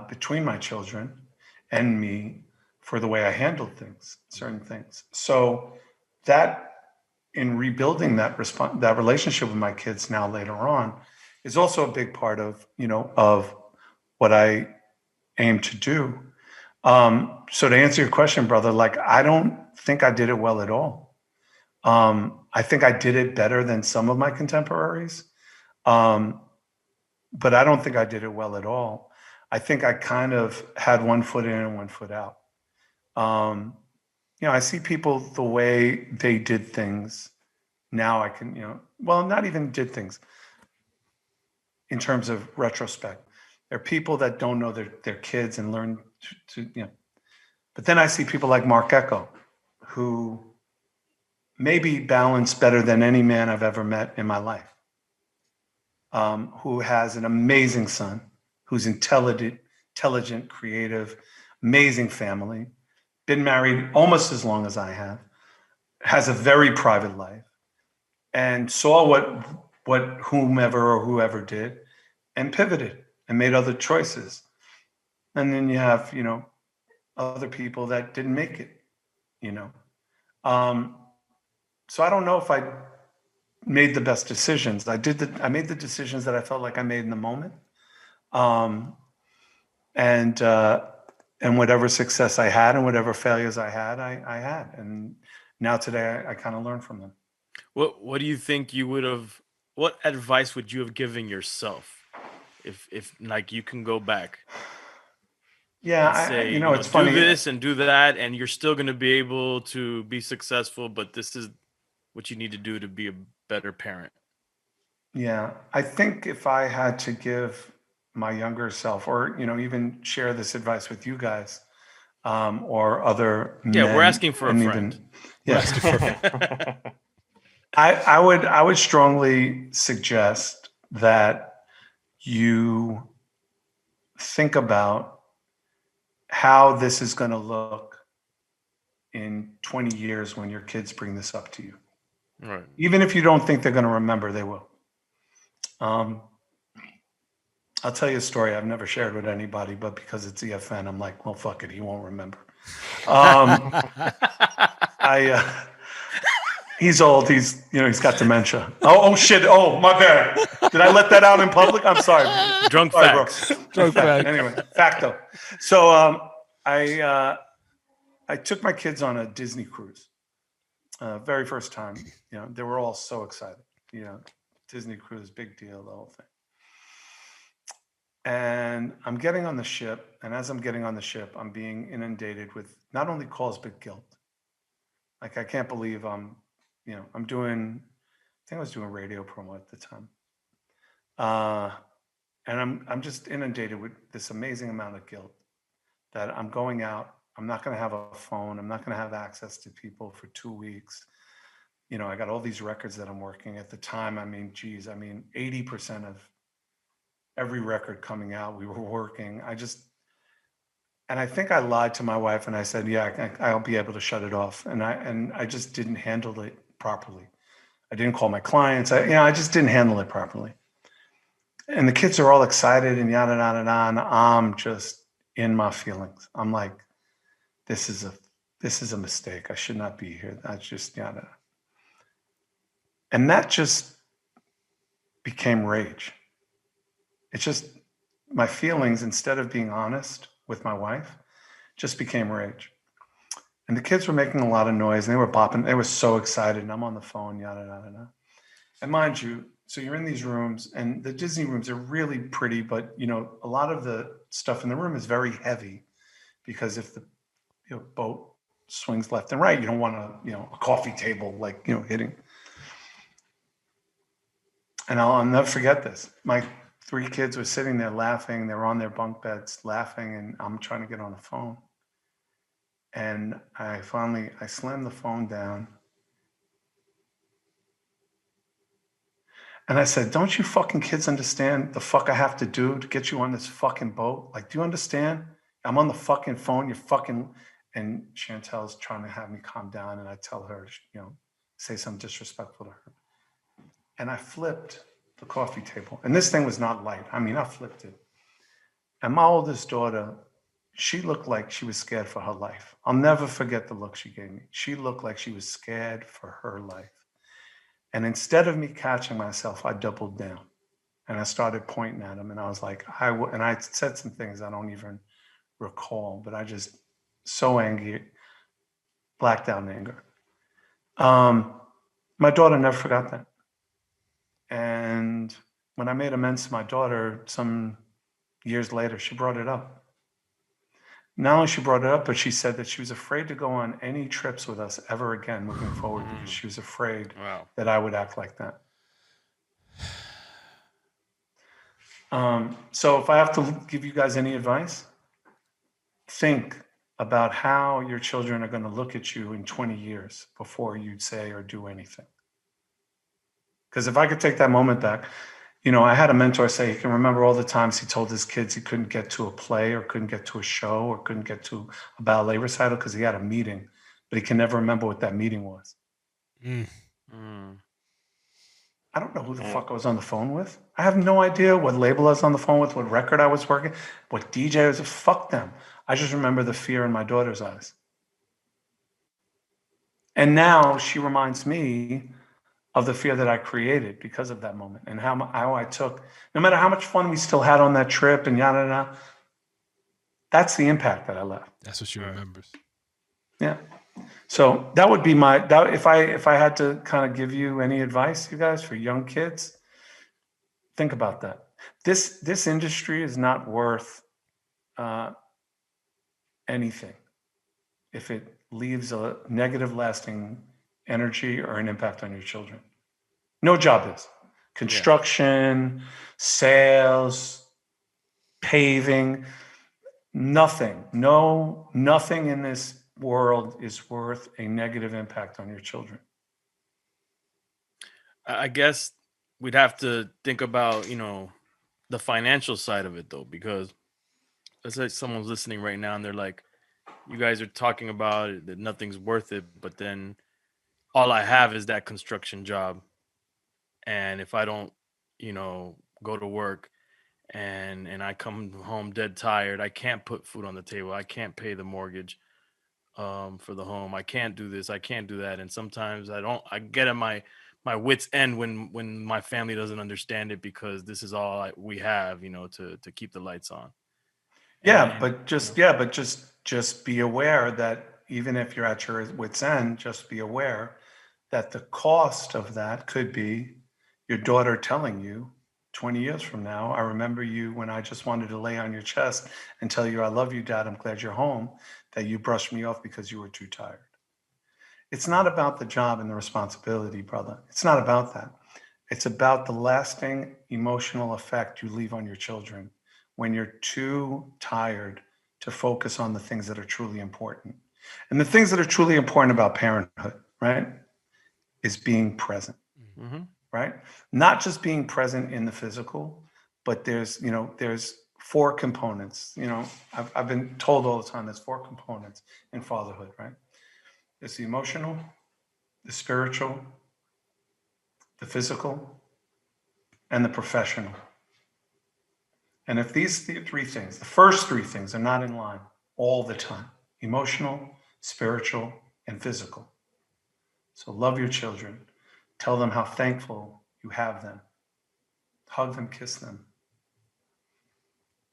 between my children and me for the way I handled things, certain things. So that in rebuilding that relationship with my kids now later on is also a big part of, of what I aim to do. So to answer your question, brother, like, I don't think I did it well at all. I think I did it better than some of my contemporaries. But I don't think I did it well at all. I think I kind of had one foot in and one foot out. I see people the way they did things. Now I can, well, not even did things in terms of retrospect. There are people that don't know their kids and learn to. But then I see people like Mark Echo, who maybe balanced better than any man I've ever met in my life. Who has an amazing son, who's intelligent, creative, amazing family, been married almost as long as I have, has a very private life, and saw what whoever did, and pivoted and made other choices. And then you have, other people that didn't make it, So I don't know if I made the best decisions. I made the decisions that I felt like I made in the moment. And whatever success I had and whatever failures I had, I had. And now today I kind of learn from them. What do you think you would have? What advice would you have given yourself if like you can go back? Yeah, and say, it's funny. do this and do that, and you're still going to be able to be successful, but this is what you need to do to be a better parent. Yeah, I think if I had to give my younger self, or even share this advice with you guys, or other men, we're asking for a and friend. I would strongly suggest that you think about how this is going to look in 20 years when your kids bring this up to you. Right. Even if you don't think they're going to remember, they will. I'll tell you a story I've never shared with anybody, but because it's EFN, I'm like, well, fuck it, he won't remember. He's old. He's got dementia. Oh shit. Oh, my bad. Did I let that out in public? I'm sorry. Drunk sorry, facts. bro. Drunk fact. Anyway, facto. So I took my kids on a Disney cruise. Very first time. They were all so excited. Disney cruise, big deal, the whole thing. And I'm getting on the ship, and as I'm getting on the ship, I'm being inundated with not only calls but guilt. Like, I can't believe I'm doing. I think I was doing radio promo at the time, and I'm just inundated with this amazing amount of guilt that I'm going out. I'm not going to have a phone. I'm not going to have access to people for 2 weeks. I got all these records that I'm working at the time. 80% of every record coming out, we were working. And I think I lied to my wife and I said, yeah, I'll be able to shut it off. And I just didn't handle it properly. I didn't call my clients. I just didn't handle it properly. And the kids are all excited and yada, yada, yada. And I'm just in my feelings. I'm like, this is a mistake. I should not be here. That's just yada. And that just became rage. It's just my feelings, instead of being honest with my wife, just became rage. And the kids were making a lot of noise and they were bopping. They were so excited. And I'm on the phone, yada, yada, yada. And mind you, So you're in these rooms, and the Disney rooms are really pretty, but a lot of the stuff in the room is very heavy because if the boat swings left and right, you don't want a coffee table hitting. And I'll never forget this. My 3 kids were sitting there laughing. They were on their bunk beds laughing, and I'm trying to get on the phone. And I slammed the phone down. And I said, don't you fucking kids understand the fuck I have to do to get you on this fucking boat? Like, do you understand? I'm on the fucking phone. You're fucking... And Chantel's trying to have me calm down. And I tell her, say something disrespectful to her. And I flipped the coffee table. And this thing was not light. I mean, I flipped it. And my oldest daughter, she looked like she was scared for her life. I'll never forget the look she gave me. She looked like she was scared for her life. And instead of me catching myself, I doubled down. And I started pointing at him. And I was like, and I said some things I don't even recall, but I just so angry, blacked out in anger. My daughter never forgot that. And when I made amends to my daughter some years later, she brought it up. Not only she brought it up, but she said that she was afraid to go on any trips with us ever again moving forward because she was afraid that I would act like that. So if I have to give you guys any advice, think about how your children are going to look at you in 20 years before you'd say or do anything. Because if I could take that moment back, I had a mentor say he can remember all the times he told his kids he couldn't get to a play or couldn't get to a show or couldn't get to a ballet recital because he had a meeting, but he can never remember what that meeting was. I don't know who the fuck I was on the phone with. I have no idea what label I was on the phone with, what record I was working, what DJ was. Fuck them. I just remember the fear in my daughter's eyes. And now she reminds me of the fear that I created because of that moment and how I took, no matter how much fun we still had on that trip and yada, yada, that's the impact that I left. That's what she remembers. Yeah. So that would be if I had to kind of give you any advice, you guys, for young kids, think about that. This industry is not worth anything if it leaves a negative lasting energy or an impact on your children. No job is. Construction, sales, paving, nothing. Nothing in this world is worth a negative impact on your children. I guess we'd have to think about, the financial side of it though, because let's say someone's listening right now and they're like, you guys are talking about it, that nothing's worth it, but then all I have is that construction job. And if I don't, go to work and I come home dead tired, I can't put food on the table. I can't pay the mortgage for the home. I can't do this. I can't do that. And sometimes I get at my wit's end when my family doesn't understand it because this is all we have, to keep the lights on. But just be aware that even if you're at your wit's end, just be aware that the cost of that could be your daughter telling you 20 years from now, I remember you when I just wanted to lay on your chest and tell you, I love you, Dad, I'm glad you're home, that you brushed me off because you were too tired. It's not about the job and the responsibility, brother. It's not about that. It's about the lasting emotional effect you leave on your children when you're too tired to focus on the things that are truly important. And the things that are truly important about parenthood, right, is being present, right? Not just being present in the physical, but there's 4 components. I've been told all the time there's 4 components in fatherhood, right? There's the emotional, the spiritual, the physical, and the professional. And if these 3 things, the first 3 things are not in line all the time, emotional, spiritual, and physical. So love your children. Tell them how thankful you have them. Hug them, kiss them.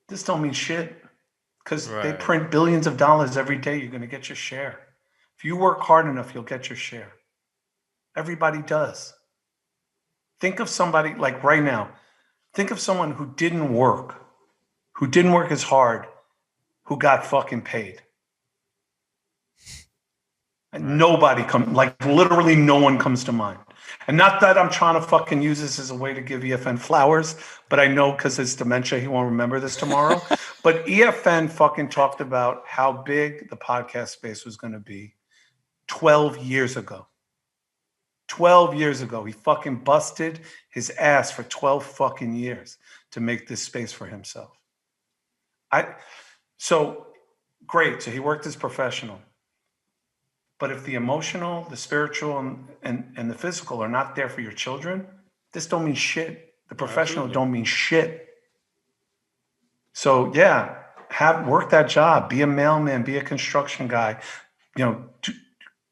This don't mean shit because they print billions of dollars every day. You're going to get your share. If you work hard enough, you'll get your share. Everybody does. Think of somebody like right now. Think of someone who didn't work as hard, who got fucking paid. And nobody like literally no one comes to mind. And not that I'm trying to fucking use this as a way to give EFN flowers, but I know because it's dementia, he won't remember this tomorrow. But EFN fucking talked about how big the podcast space was going to be 12 years ago. 12 years ago, he fucking busted his ass for 12 fucking years to make this space for himself. So great. So he worked as professional. But if the emotional, the spiritual, and the physical are not there for your children, this don't mean shit. The professional Absolutely. don't mean shit. So yeah, work that job. Be a mailman. Be a construction guy.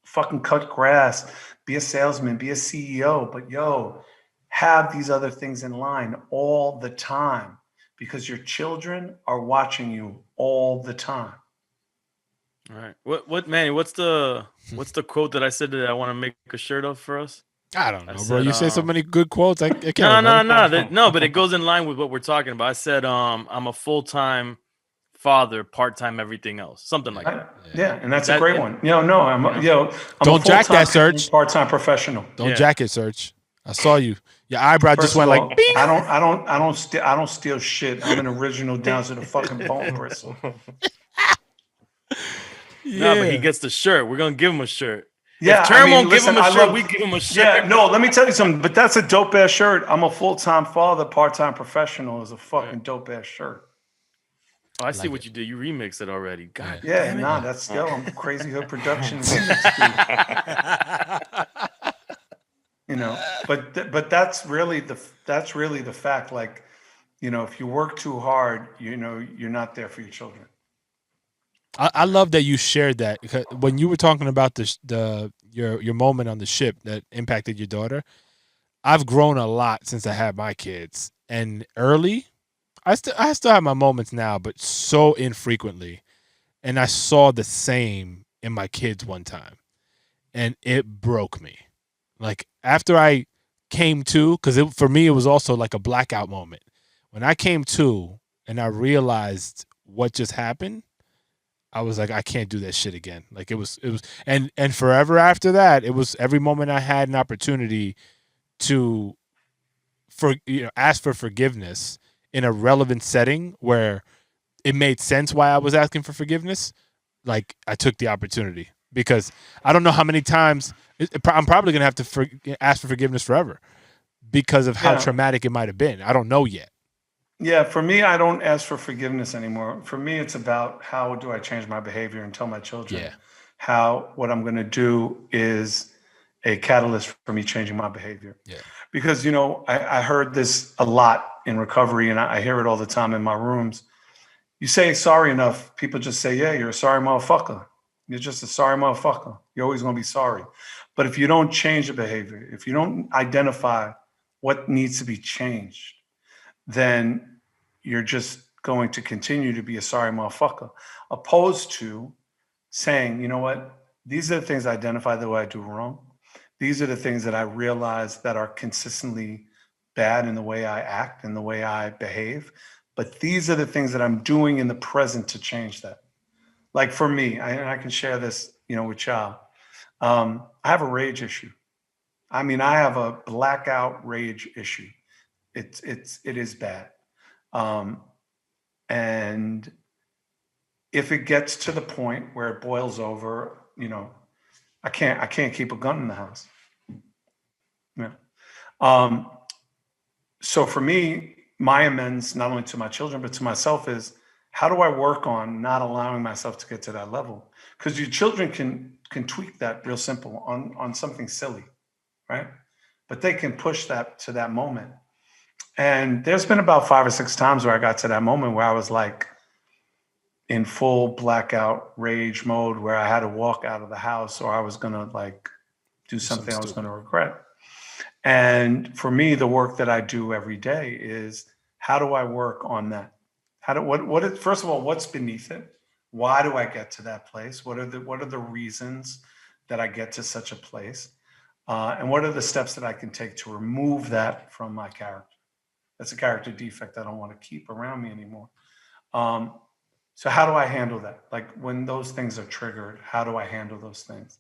Fucking cut grass. Be a salesman. Be a CEO. But have these other things in line all the time because your children are watching you all the time. All right. What Manny, what's the quote that I said that I want to make a shirt of for us? I don't know, bro. said, You say so many good quotes. I can't remember. No, but it goes in line with what we're talking about. I said, I'm a full-time father, part-time everything else, something like that. Yeah, and that's a great one. I'm a Don't jack that, full-time Serch. part-time professional. Don't jack it, Serch. I saw you. Your eyebrow just went like. Bing! I don't steal shit. I'm an original down to the fucking bone bristle. No, but he gets the shirt. We're gonna give him a shirt. Yeah, if Term won't give him a shirt, we give him a shirt. Yeah, no, let me tell you something. But that's a dope ass shirt. I'm a full-time father, part-time professional is a fucking dope ass shirt. Oh, I see what you did. You remixed it already. God. Yeah, that's I'm Crazy Hood Productions. But that's really the fact. Like, if you work too hard, you're not there for your children. I love that you shared that because when you were talking about your moment on the ship that impacted your daughter, I've grown a lot since I had my kids. And early, I still have my moments now, but so infrequently. And I saw the same in my kids one time, and it broke me. Like after I came to, because for me it was also like a blackout moment. When I came to and I realized what just happened, I was like, I can't do that shit again. Like it was, and forever after that, it was every moment I had an opportunity to, ask for forgiveness in a relevant setting where it made sense why I was asking for forgiveness. Like I took the opportunity because I don't know how many times I'm probably gonna have to ask for forgiveness forever because of how traumatic it might have been. I don't know yet. Yeah, for me, I don't ask for forgiveness anymore. For me, it's about how do I change my behavior and tell my children how what I'm going to do is a catalyst for me changing my behavior. Yeah. Because, I heard this a lot in recovery and I hear it all the time in my rooms. You say sorry enough, people just say, yeah, you're a sorry motherfucker. You're just a sorry motherfucker. You're always going to be sorry. But if you don't change the behavior, if you don't identify what needs to be changed, then you're just going to continue to be a sorry motherfucker, opposed to saying, you know what, these are the things I identify the way I do wrong. These are the things that I realize that are consistently bad in the way I act and the way I behave. But these are the things that I'm doing in the present to change that. Like for me, I can share this, with Chow. I have a rage issue. I have a blackout rage issue. It is bad. And if it gets to the point where it boils over, I can't keep a gun in the house. Yeah. So for me, my amends, not only to my children, but to myself is how do I work on not allowing myself to get to that level? Because your children can tweak that real simple on something silly, right? But they can push that to that moment. And there's been about 5 or 6 times where I got to that moment where I was like in full blackout rage mode where I had to walk out of the house or I was going to like do something I was going to regret. And for me, the work that I do every day is how do I work on that? First of all, what's beneath it? Why do I get to that place? What are the reasons that I get to such a place? And what are the steps that I can take to remove that from my character? That's a character defect I don't want to keep around me anymore. So how do I handle that? Like when those things are triggered, how do I handle those things?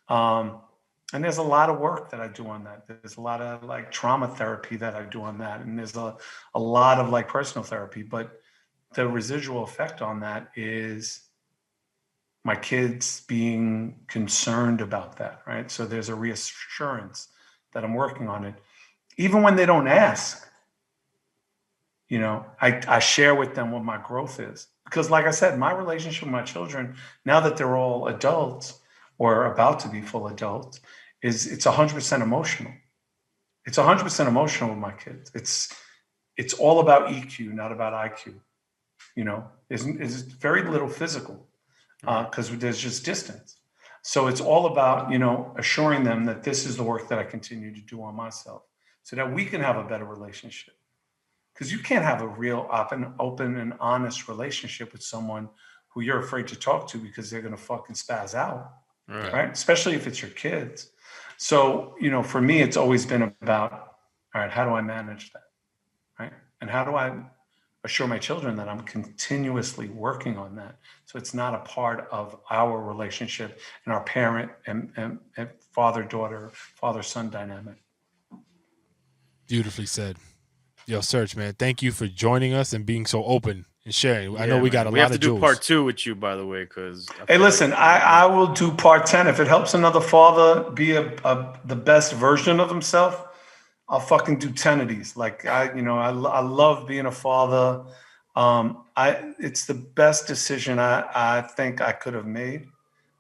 And there's a lot of work that I do on that. There's a lot of like trauma therapy that I do on that. And there's a lot of like personal therapy, but the residual effect on that is my kids being concerned about that, right? So there's a reassurance that I'm working on it. Even when they don't ask, you know, I share with them what my growth is. Because like I said, my relationship with my children, now that they're all adults or about to be full adults, it's 100% emotional. It's 100% emotional with my kids. It's all about EQ, not about IQ. You know, it's very little physical because there's just distance. So it's all about, you know, assuring them that this is the work that I continue to do on myself so that we can have a better relationship. Because you can't have a real open and honest relationship with someone who you're afraid to talk to because they're going to fucking spaz out, right? Especially if it's your kids. So, you know, for me, it's always been about, all right, how do I manage that, right? And how do I assure my children that I'm continuously working on that so it's not a part of our relationship and our parent and father-daughter, father-son dynamic. Beautifully said. Yo, Serch, man, thank you for joining us and being so open and sharing. I know we got a lot of jewels. We have to do part 2 with you, by the way, because hey, listen, I will do part 10 if it helps another father be the best version of himself. I'll fucking do 10 of these. Like I love being a father. It's the best decision I think I could have made.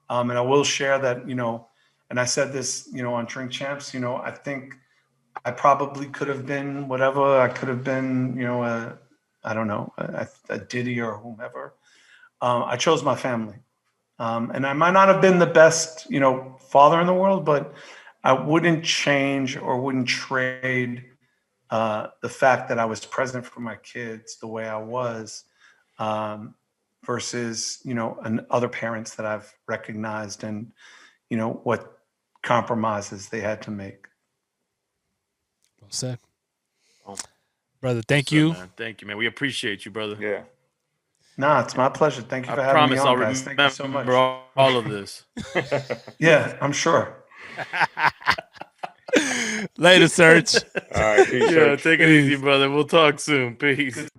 And I will share that, you know, and I said this, you know, on Drink Champs, you know, I think I probably could have been whatever. I could have been, you know, a Diddy or whomever. I chose my family. And I might not have been the best, you know, father in the world, but I wouldn't change or wouldn't trade the fact that I was present for my kids the way I was versus, you know, other parents that I've recognized and, you know, what compromises they had to make. Well said. Brother, thank you. Man. Thank you, man. We appreciate you, brother. Yeah. Nah, it's my pleasure. Thank you for having me on, guys. Thank you so much. All of this. Yeah, I'm sure. Later, Serch. All right, peace. Yeah, take it easy, brother. We'll talk soon. Peace.